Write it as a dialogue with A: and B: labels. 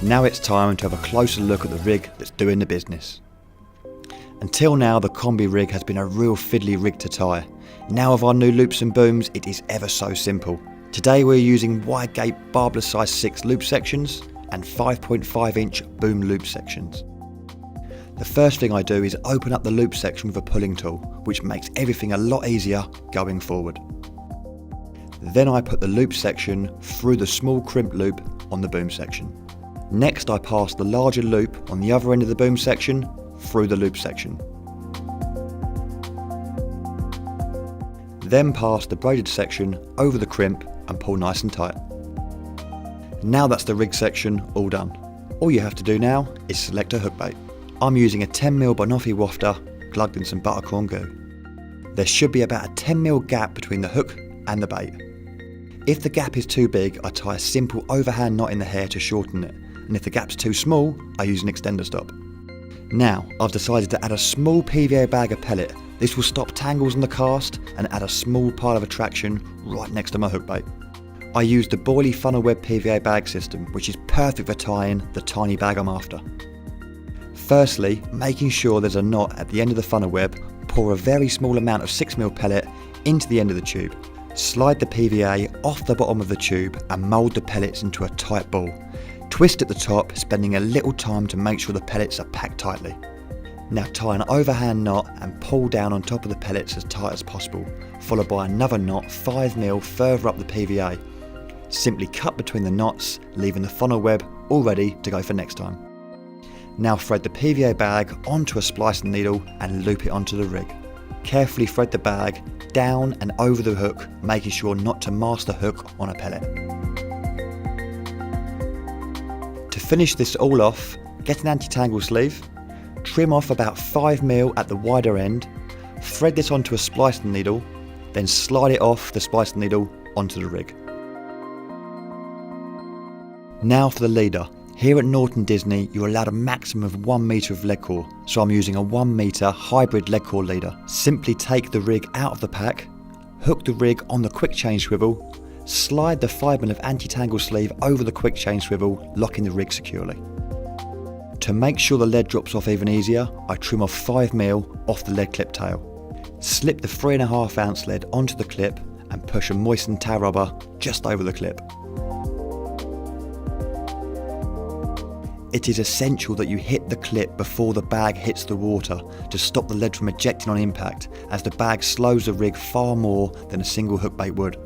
A: Now it's time to have a closer look at the rig that's doing the business. Until now, the combi rig has been a real fiddly rig to tie. Now with our new loops and booms, it is ever so simple. Today we're using wide gate barbless size 6 loop sections and 5.5 inch boom loop sections. The first thing I do is open up the loop section with a pulling tool, which makes everything a lot easier going forward. Then I put the loop section through the small crimp loop on the boom section. Next I pass the larger loop on the other end of the boom section through the loop section. Then pass the braided section over the crimp and pull nice and tight. Now that's the rig section all done. All you have to do now is select a hook bait. I'm using a 10mm banoffee wafter glugged in some Buttercorn GOO. There should be about a 10mm gap between the hook and the bait. If the gap is too big, I tie a simple overhand knot in the hair to shorten it, and if the gap's too small, I use an extender stop. Now, I've decided to add a small Pva Bag of pellet. This will stop tangles in the cast and add a small pile of attraction right next to my hook bait. I used the Boilie funnel web Pva Bag system, which is perfect for tying the tiny bag I'm after. Firstly, making sure there's a knot at the end of the funnel web, pour a very small amount of 6mm pellet into the end of the tube. Slide the PVA off the bottom of the tube and mould the pellets into a tight ball. Twist at the top, spending a little time to make sure the pellets are packed tightly. Now tie an overhand knot and pull down on top of the pellets as tight as possible, followed by another knot 5mm further up the PVA. Simply cut between the knots, leaving the funnel web all ready to go for next time. Now thread the PVA bag onto a splicing needle and loop it onto the rig. Carefully thread the bag down and over the hook, making sure not to mask the hook on a pellet. To finish this all off, get an anti-tangle sleeve, trim off about 5mm at the wider end, thread this onto a splicing needle, then slide it off the splicing needle onto the rig. Now for the leader. Here at Norton Disney, you're allowed a maximum of 1 metre of leg core, so I'm using a 1 metre hybrid leg core leader. Simply take the rig out of the pack, hook the rig on the quick chain swivel, slide the 5mm of anti-tangle sleeve over the quick chain swivel, locking the rig securely. To make sure the lead drops off even easier, I trim off 5mm off the lead clip tail. Slip the 3.5 ounce lead onto the clip and push a moistened towel rubber just over the clip. It is essential that you hit the clip before the bag hits the water to stop the lead from ejecting on impact, as the bag slows the rig far more than a single hook bait would.